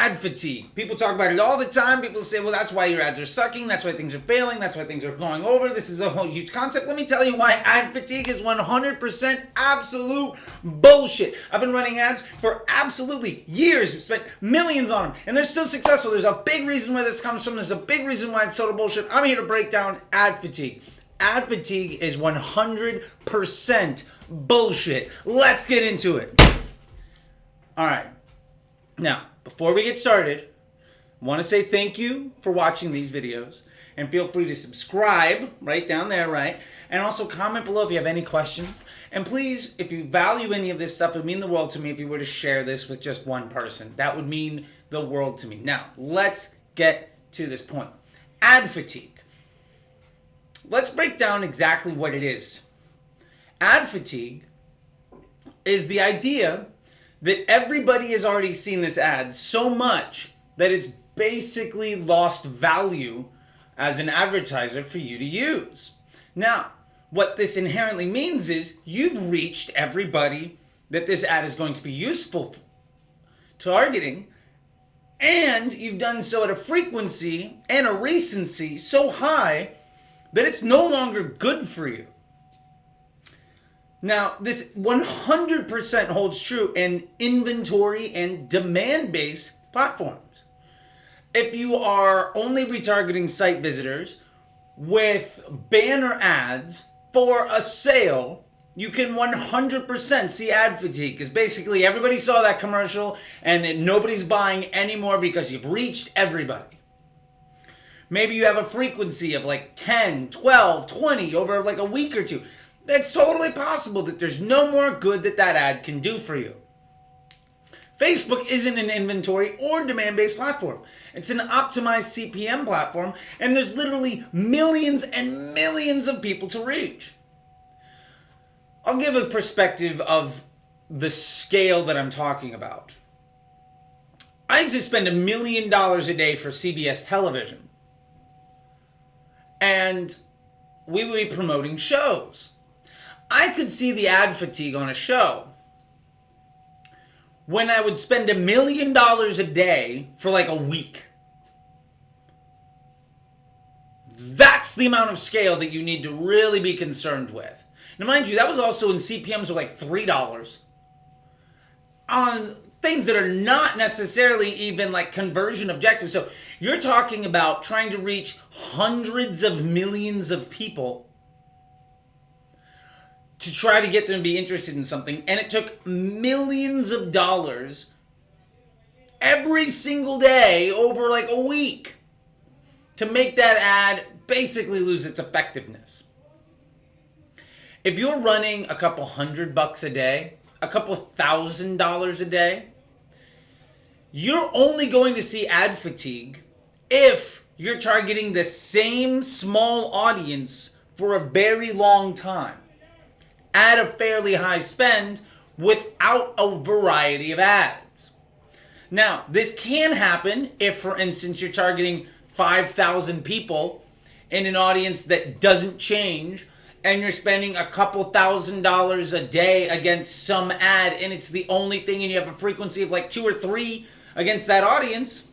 ad fatigue. People talk about it all the time. People say, well, that's why your ads are sucking. That's why things are failing. That's why things are going over. This is a whole huge concept. Let me tell you why ad fatigue is 100% absolute bullshit. I've been running ads for absolutely years. Spent millions on them. And they're still successful. There's a big reason where this comes from. There's a big reason why it's total bullshit. I'm here to break down ad fatigue. Ad fatigue is 100% bullshit. Let's get into it. All right. Now, before we get started, I want to say thank you for watching these videos. And feel free to subscribe right down there, right? And also comment below if you have any questions. And please, if you value any of this stuff, it would mean the world to me if you were to share this with just one person. That would mean the world to me. Now, let's get to this point. Ad fatigue. Let's break down exactly what it is. Ad fatigue is the idea that everybody has already seen this ad so much that it's basically lost value as an advertiser for you to use. Now, what this inherently means is you've reached everybody that this ad is going to be useful targeting, and you've done so at a frequency and a recency so high that it's no longer good for you. Now, this 100% holds true in inventory and demand-based platforms. If you are only retargeting site visitors with banner ads for a sale, you can 100% see ad fatigue, because basically everybody saw that commercial and nobody's buying anymore because you've reached everybody. Maybe you have a frequency of like 10, 12, 20 over like a week or two. It's totally possible that there's no more good that ad can do for you. Facebook isn't an inventory or demand-based platform. It's an optimized CPM platform, and there's literally millions and millions of people to reach. I'll give a perspective of the scale that I'm talking about. I used to spend $1 million a day for CBS television, and we would be promoting shows. I could see the ad fatigue on a show when I would spend $1 million a day for like a week. That's the amount of scale that you need to really be concerned with. Now, mind you, that was also in CPMs of like $3 on things that are not necessarily even like conversion objectives. So you're talking about trying to reach hundreds of millions of people to try to get them to be interested in something, and it took millions of dollars every single day over like a week to make that ad basically lose its effectiveness. If you're running a couple $100 a day, a couple $1,000 a day, you're only going to see ad fatigue if you're targeting the same small audience for a very long time at a fairly high spend without a variety of ads. Now, this can happen if, for instance, you're targeting 5,000 people in an audience that doesn't change, and you're spending a couple $1,000s a day against some ad, and it's the only thing, and you have a frequency of like 2 or 3 against that audience.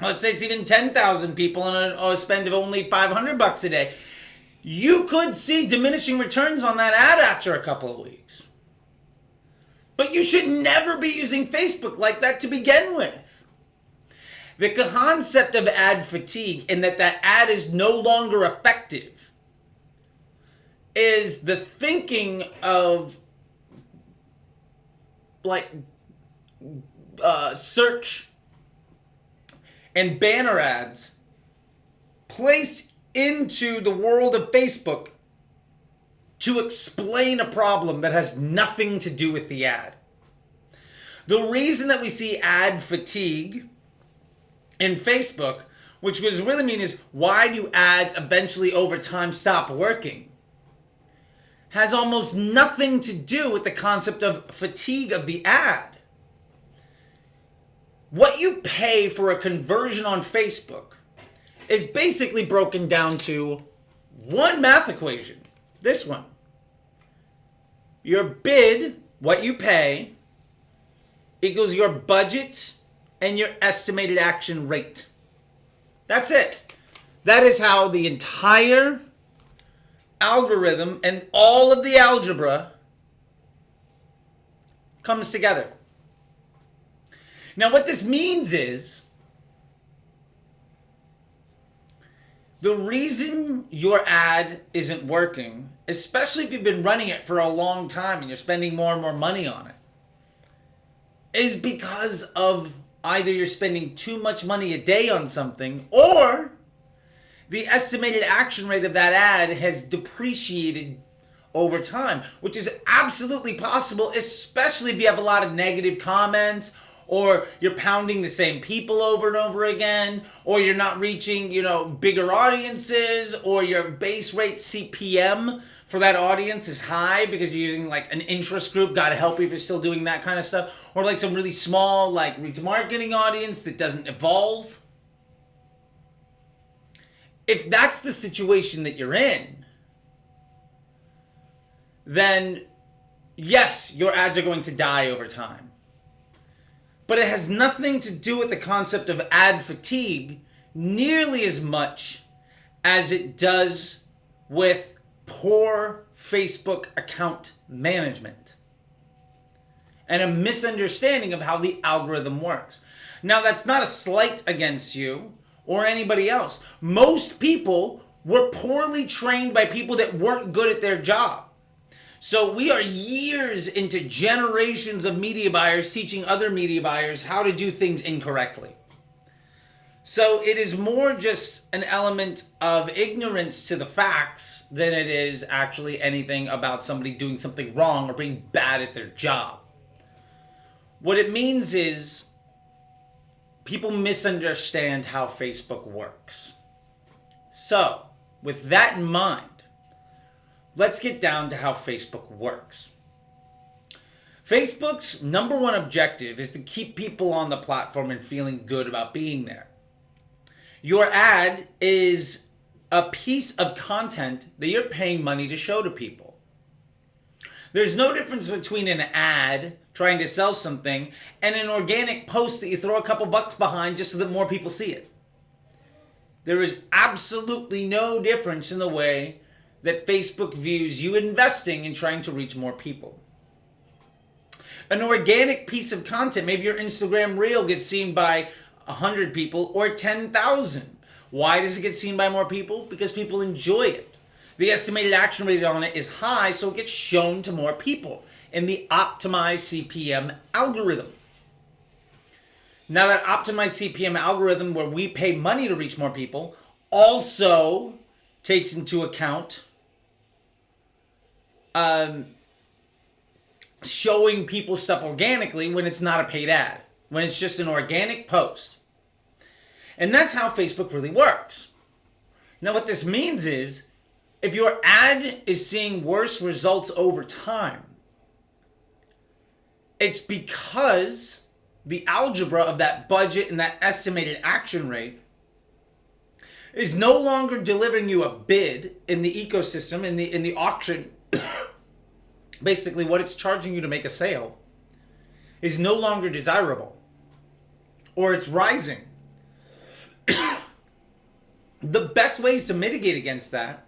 Let's say it's even 10,000 people and a spend of only $500 a day. You could see diminishing returns on that ad after a couple of weeks. But you should never be using Facebook like that to begin with. The concept of ad fatigue, and that ad is no longer effective, is the thinking of like search and banner ads placed into the world of Facebook to explain a problem that has nothing to do with the ad. The reason that we see ad fatigue in Facebook, which was really mean is why do ads eventually over time stop working, has almost nothing to do with the concept of fatigue of the ad. What you pay for a conversion on Facebook is basically broken down to one math equation. This one. Your bid, what you pay, equals your budget and your estimated action rate. That's it. That is how the entire algorithm and all of the algebra comes together. Now, what this means is the reason your ad isn't working, especially if you've been running it for a long time and you're spending more and more money on it, is because of either you're spending too much money a day on something, or the estimated action rate of that ad has depreciated over time, which is absolutely possible, especially if you have a lot of negative comments, or you're pounding the same people over and over again, or you're not reaching, bigger audiences, or your base rate CPM for that audience is high because you're using like an interest group, gotta help you if you're still doing that kind of stuff, or like some really small like retargeting audience that doesn't evolve. If that's the situation that you're in, then yes, your ads are going to die over time. But it has nothing to do with the concept of ad fatigue nearly as much as it does with poor Facebook account management and a misunderstanding of how the algorithm works. Now, that's not a slight against you or anybody else. Most people were poorly trained by people that weren't good at their job. So we are years into generations of media buyers teaching other media buyers how to do things incorrectly. So it is more just an element of ignorance to the facts than it is actually anything about somebody doing something wrong or being bad at their job. What it means is people misunderstand how Facebook works. So, with that in mind, let's get down to how Facebook works. Facebook's number one objective is to keep people on the platform and feeling good about being there. Your ad is a piece of content that you're paying money to show to people. There's no difference between an ad trying to sell something and an organic post that you throw a couple bucks behind just so that more people see it. There is absolutely no difference in the way that Facebook views you investing in trying to reach more people. An organic piece of content, maybe your Instagram reel gets seen by 100 people or 10,000. Why does it get seen by more people? Because people enjoy it. The estimated action rate on it is high, so it gets shown to more people in the optimized CPM algorithm. Now, that optimized CPM algorithm, where we pay money to reach more people, also takes into account showing people stuff organically when it's not a paid ad, when it's just an organic post. And that's how Facebook really works. Now, what this means is, if your ad is seeing worse results over time, it's because the algebra of that budget and that estimated action rate is no longer delivering you a bid in the ecosystem, in the auction. Basically, what it's charging you to make a sale is no longer desirable, or it's rising. The best ways to mitigate against that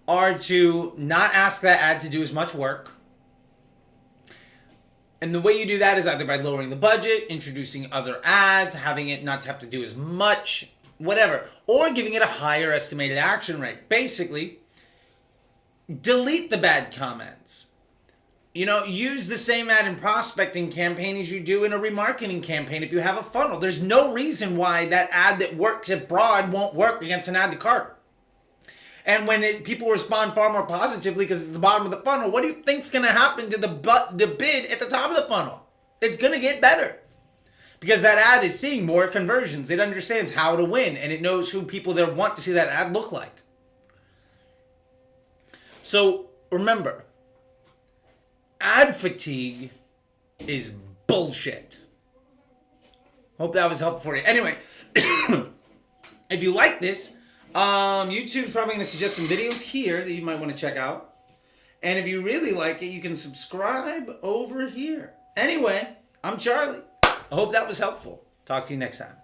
are to not ask that ad to do as much work. And the way you do that is either by lowering the budget, introducing other ads, having it not to have to do as much, whatever, or giving it a higher estimated action rate. Basically, delete the bad comments. Use the same ad in prospecting campaign as you do in a remarketing campaign if you have a funnel. There's no reason why that ad that works at broad won't work against an add to cart. And when people respond far more positively because it's at the bottom of the funnel, what do you think's going to happen to the bid at the top of the funnel? It's going to get better. Because that ad is seeing more conversions. It understands how to win, and it knows who people that want to see that ad look like. So remember, ad fatigue is bullshit. Hope that was helpful for you. Anyway, if you like this, YouTube's probably going to suggest some videos here that you might want to check out. And if you really like it, you can subscribe over here. Anyway, I'm Charlie. I hope that was helpful. Talk to you next time.